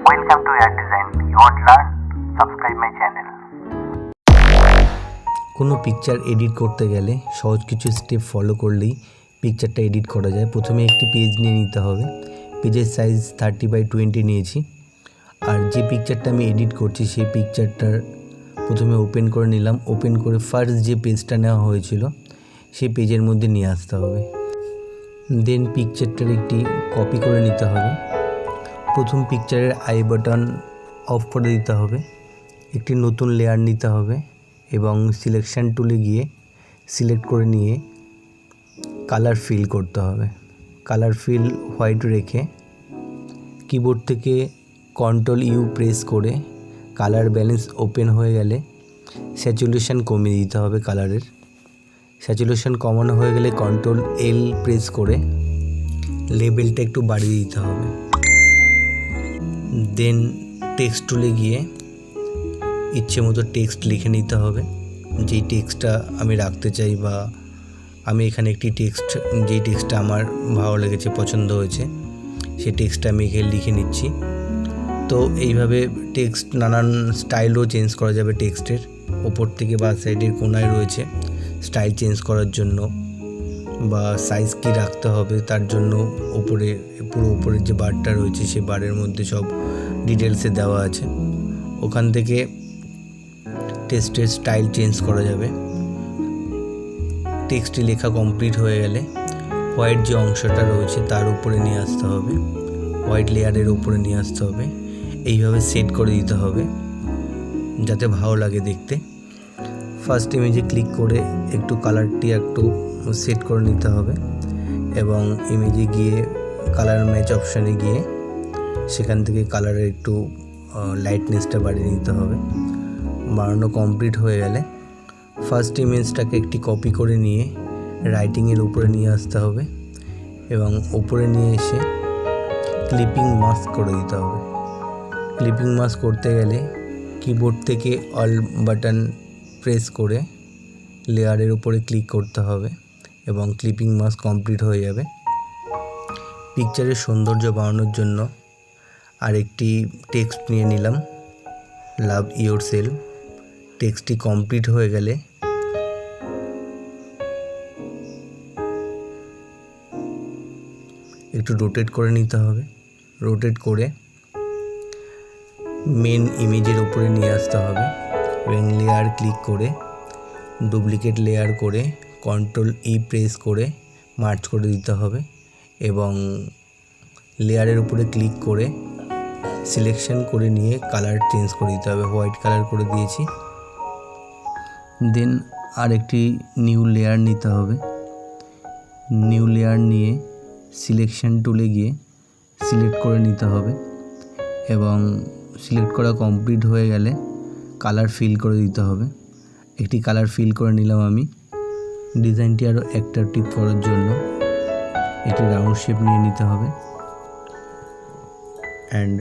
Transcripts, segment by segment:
Welcome to Air Design. You want learn? Subscribe my channel. কোনো picture edit করতে গেলে সহজ কিছু স্টেপ ফলো করলেই পিকচারটা এডিট করা যায়। প্রথমে একটি পেজ নিয়ে নিতে হবে। পেজের সাইজ 30x20 নিয়েছি। আর যে পিকচারটা আমি এডিট করছি সেই পিকচারটার প্রথমে ওপেন করে নিলাম। ওপেন করে ফার্স্ট যে পেজটা নেওয়া হয়েছিল সেই পেজের মধ্যে নিয়ে আসতে হবে। দেন পিকচারটার একটি কপি করে নিতে হবে। প্রথম পিকচারের আই বাটন অফ করে দিতে হবে। একটি নতুন লেয়ার নিতে হবে এবং সিলেকশন টুলে গিয়ে সিলেক্ট করে নিয়ে কালার ফিল করতে হবে। কালার ফিল হোয়াইট রেখে কিবোর্ড থেকে Ctrl+U প্রেস করে কালার ব্যালেন্স ওপেন হয়ে গেলে স্যাচুরেশন কমিয়ে দিতে হবে। কালারের স্যাচুরেশন কমানো হয়ে গেলে Ctrl+L প্রেস করে লেবেলটা একটু বাড়িয়ে দিতে হবে। দেন টেক্সট টুলে গিয়ে ইচ্ছে মতো টেক্সট লিখে নিতে হবে। যেই টেক্সটটা আমি রাখতে চাই বা আমি এখানে একটি টেক্সট, যেই টেক্সটটা আমার ভালো লেগেছে, পছন্দ হয়েছে, সেই টেক্সটটা আমি এখানে লিখে নিচ্ছি। তো এইভাবে টেক্সট নানান স্টাইলও চেঞ্জ করা যাবে। টেক্সটের ওপর থেকে বা সাইডের কোনায় রয়েছে স্টাইল চেঞ্জ করার জন্য, বা সাইজ কী রাখতে হবে তার জন্য ওপরে পুরো ওপরের যে বারটা রয়েছে সেই বারের মধ্যে সব ডিটেলসে দেওয়া আছে। ওখান থেকে টেক্সটের স্টাইল চেঞ্জ করা যাবে। টেক্সটটি লেখা কমপ্লিট হয়ে গেলে হোয়াইট যে অংশটা রয়েছে তার উপরে নিয়ে আসতে হবে, হোয়াইট লেয়ারের উপরে নিয়ে আসতে হবে। এইভাবে সেট করে দিতে হবে যাতে ভালো লাগে দেখতে। ফার্স্ট ইমেজে ক্লিক করে একটু কালারটি একটু সেট করে নিতে হবে এবং ইমেজে গিয়ে কালার ম্যাচ অপশানে গিয়ে সেখান থেকে কালারের একটু লাইটনেসটা বাড়িয়ে নিতে হবে। বানানো কমপ্লিট হয়ে গেলে ফার্স্ট ইমেজটাকে একটি কপি করে নিয়ে রাইটিংয়ের উপরে নিয়ে আসতে হবে এবং উপরে নিয়ে এসে ক্লিপিং মাস্ক করে দিতে হবে। ক্লিপিং মাস্ক করতে গেলে কিবোর্ড থেকে অল বাটন প্রেস করে লেয়ারের উপরে ক্লিক করতে হবে এবং ক্লিপিং মাস্ক কমপ্লিট হয়ে যাবে। পিকচারের সৌন্দর্য বাড়ানোর জন্য আরেকটি টেক্সট নিয়ে নিলাম, লাভ ইয়োর সেলফ। টেক্সটটি কমপ্লিট হয়ে গেলে একটু রোটেট করে নিতে হবে। রোটেট করে মেন ইমেজের উপরে নিয়ে আসতে হবে এবং লেয়ার ক্লিক করে ডুপ্লিকেট লেয়ার করে Ctrl+E প্রেস করে মার্জ করে দিতে হবে এবং লেয়ারের উপরে ক্লিক করে সিলেকশন করে নিয়ে কালার চেঞ্জ করে দিতে হবে। হোয়াইট কালার করে দিয়েছি। দেন আরেকটি নিউ লেয়ার নিতে হবে। নিউ লেয়ার নিয়ে সিলেকশন টুলে গিয়ে সিলেক্ট করে নিতে হবে এবং সিলেক্ট করা কমপ্লিট হয়ে গেলে কালার ফিল করে দিতে হবে। একটি কালার ফিল করে নিলাম আমি। ডিজাইনটি আরও অ্যাট্রাকটিভ করার জন্য একটি রাউন্ড শেপ নিয়ে নিতে হবে অ্যান্ড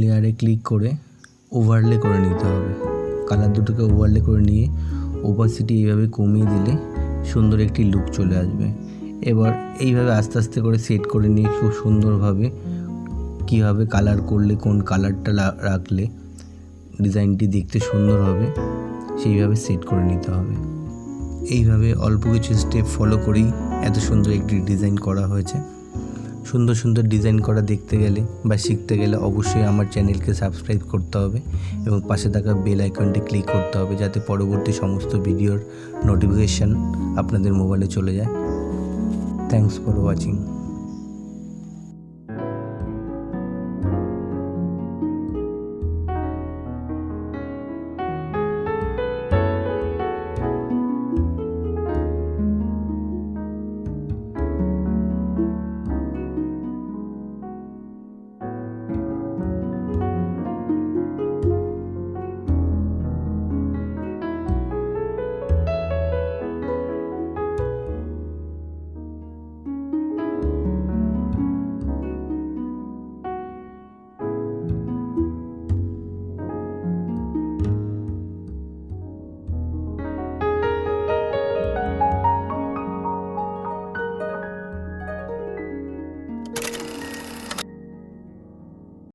লেয়ারে ক্লিক করে ওভারলে করে নিতে হবে। কালার দুটোকে ওভারলে করে নিয়ে ওপাসিটি এইভাবে কমিয়ে দিলে সুন্দর একটি লুক চলে আসবে। এবার এইভাবে আস্তে আস্তে করে সেট করে নিয়ে খুব সুন্দরভাবে কীভাবে কালার করলে কোন কালারটা রাখলে ডিজাইনটি দেখতে সুন্দর হবে সেইভাবে সেট করে নিতে হবে। এইভাবে অল্প কিছু স্টেপ ফলো করেই এত সুন্দর একটি ডিজাইন করা হয়েছে। সুন্দর সুন্দর ডিজাইন করা দেখতে গেলে বা শিখতে গেলে অবশ্যই আমার চ্যানেলকে সাবস্ক্রাইব করতে হবে এবং পাশে থাকা বেল আইকনটি ক্লিক করতে হবে যাতে পরবর্তী সমস্ত ভিডিওর নোটিফিকেশান আপনাদের মোবাইলে চলে যায়। Thanks for watching.